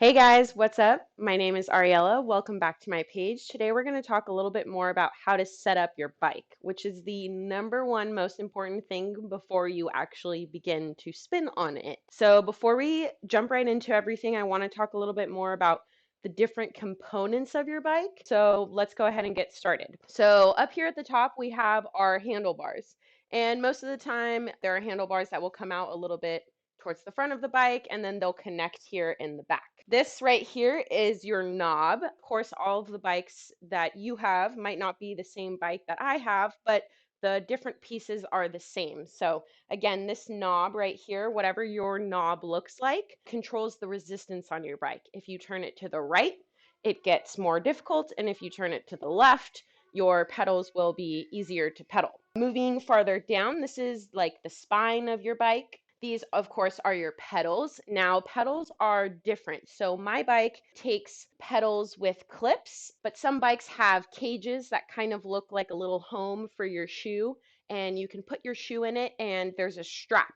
Hey guys, what's up? My name is Ariella. Welcome back to my page. Today we're going to talk a little bit more about how to set up your bike, which is the number one most important thing before you actually begin to spin on it. So before we jump right into everything, I want to talk a little bit more about the different components of your bike. So let's go ahead and get started. So up here at the top, we have our handlebars. And most of the time, there are handlebars that will come out a little bit towards the front of the bike, and then they'll connect here in the back. This right here is your knob. Of course, all of the bikes that you have might not be the same bike that I have, but the different pieces are the same. So again, this knob right here, whatever your knob looks like, controls the resistance on your bike. If you turn it to the right, it gets more difficult, and if you turn it to the left, your pedals will be easier to pedal. Moving farther down, this is like the spine of your bike. These, of course, are your pedals. Now, pedals are different. So my bike takes pedals with clips, but some bikes have cages that kind of look like a little home for your shoe, and you can put your shoe in it, and there's a strap.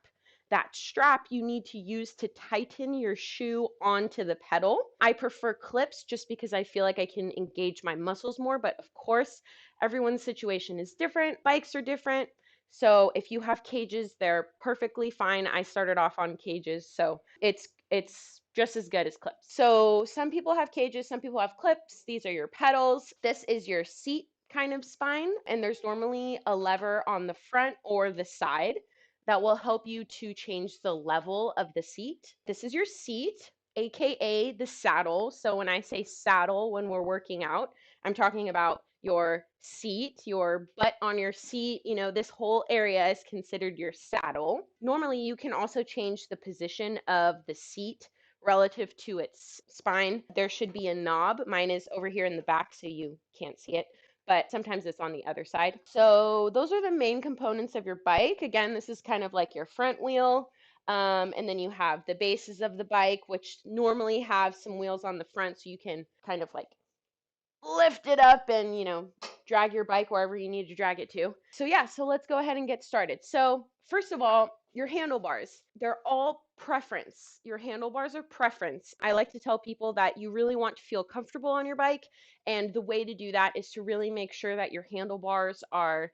That strap you need to use to tighten your shoe onto the pedal. I prefer clips just because I feel like I can engage my muscles more, but of course, everyone's situation is different. Bikes are different. So if you have cages, they're perfectly fine. I started off on cages, so it's just as good as clips. So some people have cages, some people have clips. These are your pedals. This is your seat kind of spine, and there's normally a lever on the front or the side that will help you to change the level of the seat. This is your seat, aka the saddle. So when I say saddle when we're working out, I'm talking about your seat, your butt on your seat, this whole area is considered your saddle. Normally, you can also change the position of the seat relative to its spine. There should be a knob. Mine is over here in the back, so you can't see it, but sometimes it's on the other side. So those are the main components of your bike. Again, this is kind of like your front wheel. And then you have the bases of the bike, which normally have some wheels on the front so you can kind of like lift it up and, drag your bike wherever you need to drag it to. So yeah, so let's go ahead and get started. So first of all, your handlebars, they're all preference. Your handlebars are preference. I like to tell people that you really want to feel comfortable on your bike, and the way to do that is to really make sure that your handlebars are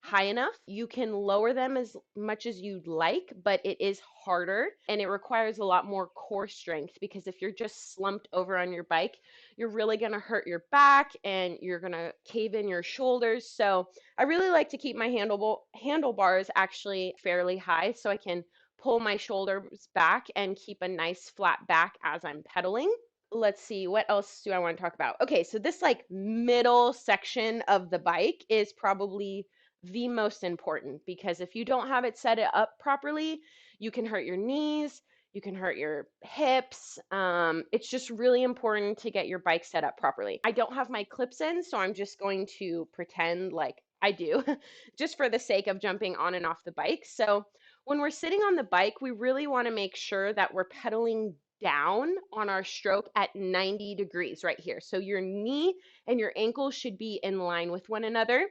high enough. You can lower them as much as you'd like, but it is harder and it requires a lot more core strength, because if you're just slumped over on your bike, you're really going to hurt your back and you're going to cave in your shoulders. So I really like to keep my handlebars actually fairly high so I can pull my shoulders back and keep a nice flat back as I'm pedaling. Let's see, what else do I want to talk about? Okay, so this like middle section of the bike is probably the most important, because if you don't have it set it up properly, you can hurt your knees, you can hurt your hips. It's just really important to get your bike set up properly. I don't have my clips in, so I'm just going to pretend like I do, just for the sake of jumping on and off the bike. So when we're sitting on the bike, we really want to make sure that we're pedaling down on our stroke at 90 degrees right here. So your knee and your ankle should be in line with one another,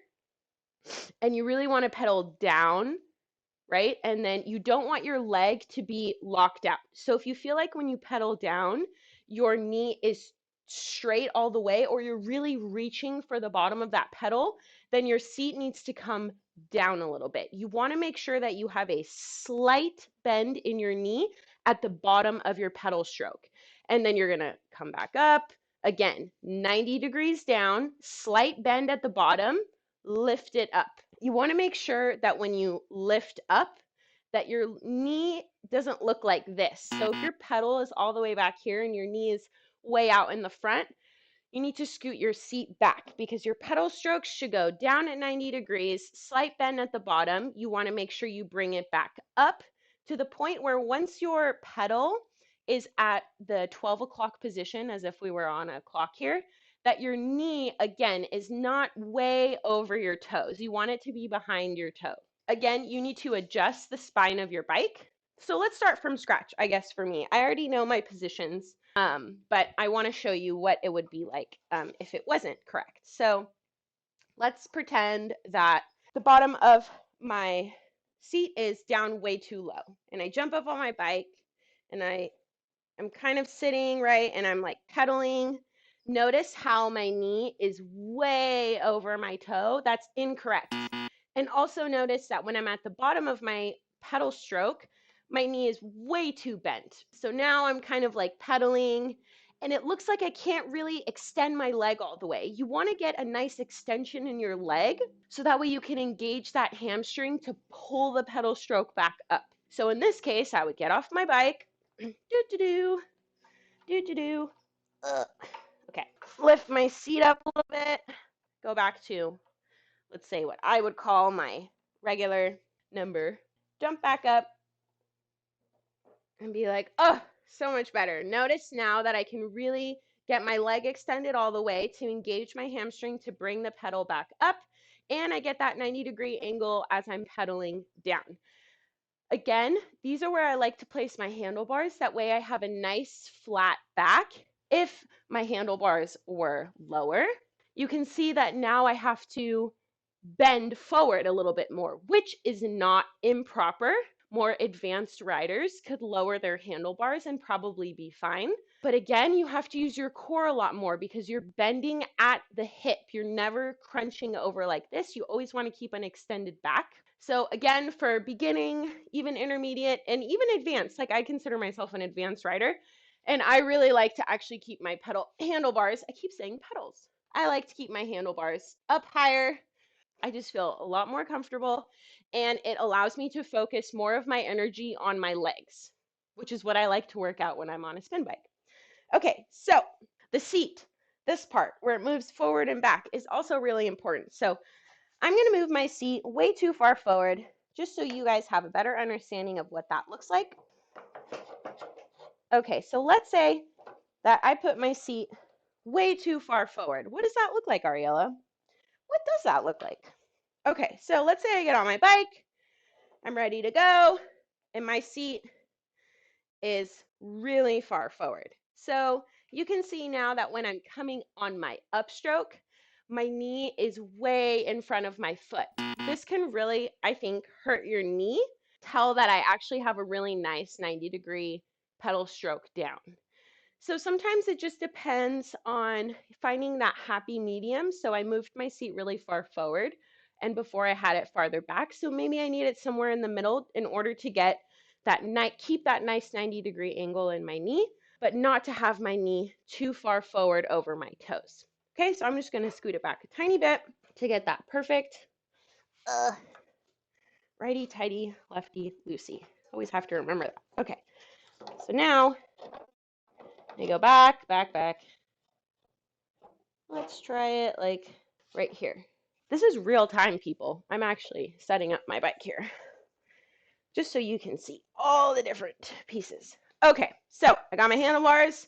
and you really want to pedal down, right? And then you don't want your leg to be locked out. So if you feel like when you pedal down, your knee is straight all the way, or you're really reaching for the bottom of that pedal, then your seat needs to come down a little bit. You want to make sure that you have a slight bend in your knee at the bottom of your pedal stroke. And then you're going to come back up. Again, 90 degrees down, slight bend at the bottom, lift it up. You want to make sure that when you lift up, that your knee doesn't look like this. So if your pedal is all the way back here and your knee is way out in the front, you need to scoot your seat back, because your pedal strokes should go down at 90 degrees, slight bend at the bottom. You want to make sure you bring it back up to the point where once your pedal is at the 12 o'clock position, as if we were on a clock here, that your knee, again, is not way over your toes. You want it to be behind your toe. Again, you need to adjust the spine of your bike. So let's start from scratch, I guess, for me. I already know my positions, but I want to show you what it would be like if it wasn't correct. So let's pretend that the bottom of my seat is down way too low, and I jump up on my bike and I I'm kind of sitting, right, and I'm like pedaling. Notice how my knee is way over my toe. That's incorrect. And also notice that when I'm at the bottom of my pedal stroke, my knee is way too bent. So now I'm kind of like pedaling, and it looks like I can't really extend my leg all the way. You want to get a nice extension in your leg so that way you can engage that hamstring to pull the pedal stroke back up. So in this case, I would get off my bike, do do do do. Okay, lift my seat up a little bit. Go back to, let's say, what I would call my regular number. Jump back up and be like, oh, so much better. Notice now that I can really get my leg extended all the way to engage my hamstring to bring the pedal back up. And I get that 90-degree angle as I'm pedaling down. Again, these are where I like to place my handlebars. That way I have a nice flat back. If my handlebars were lower, you can see that now I have to bend forward a little bit more, which is not improper. More advanced riders could lower their handlebars and probably be fine. But again, you have to use your core a lot more because you're bending at the hip. You're never crunching over like this. You always want to keep an extended back. So again, for beginning, even intermediate, and even advanced, like I consider myself an advanced rider, and I really like to actually keep my pedal handlebars. I keep saying pedals. I like to keep my handlebars up higher. I just feel a lot more comfortable, and it allows me to focus more of my energy on my legs, which is what I like to work out when I'm on a spin bike. Okay, so the seat, this part where it moves forward and back, is also really important. So I'm going to move my seat way too far forward just so you guys have a better understanding of what that looks like. Okay, so let's say that I put my seat way too far forward. What does that look like, Ariella? What does that look like? Okay, so let's say I get on my bike, I'm ready to go, and my seat is really far forward. So you can see now that when I'm coming on my upstroke, my knee is way in front of my foot. This can really, I think, hurt your knee. Tell that I actually have a really nice 90-degree pedal stroke down. So sometimes it just depends on finding that happy medium. So I moved my seat really far forward, and before I had it farther back. So maybe I need it somewhere in the middle in order to get that keep that nice 90-degree angle in my knee, but not to have my knee too far forward over my toes. Okay, so I'm just going to scoot it back a tiny bit to get that perfect righty tighty, lefty loosey. Always have to remember that. Okay, so now I go back, back, back. Let's try it like right here. This is real time, people. I'm actually setting up my bike here just so you can see all the different pieces. Okay, so I got my handlebars.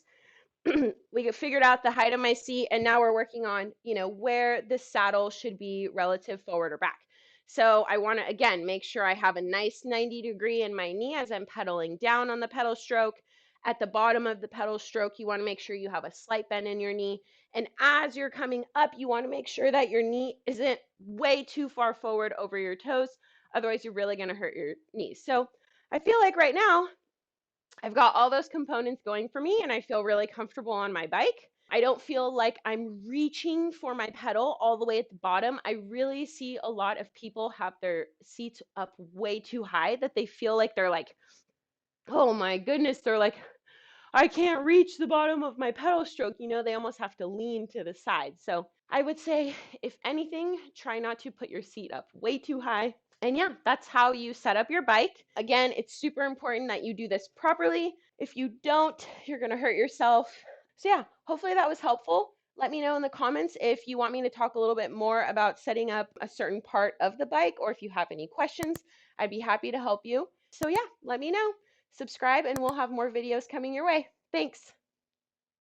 We figured out the height of my seat, and now we're working on, where the saddle should be relative forward or back. So I want to, again, make sure I have a nice 90-degree in my knee as I'm pedaling down on the pedal stroke. At the bottom of the pedal stroke, you want to make sure you have a slight bend in your knee. And as you're coming up, you want to make sure that your knee isn't way too far forward over your toes. Otherwise, you're really going to hurt your knees. So I feel like right now, I've got all those components going for me, and I feel really comfortable on my bike. I don't feel like I'm reaching for my pedal all the way at the bottom. I really see a lot of people have their seats up way too high that they feel like they're like, oh my goodness, they're like, I can't reach the bottom of my pedal stroke. They almost have to lean to the side. So I would say, if anything, try not to put your seat up way too high. And yeah, that's how you set up your bike. Again, it's super important that you do this properly. If you don't, you're going to hurt yourself. So yeah, hopefully that was helpful. Let me know in the comments if you want me to talk a little bit more about setting up a certain part of the bike, or if you have any questions, I'd be happy to help you. So yeah, let me know. Subscribe and we'll have more videos coming your way. Thanks.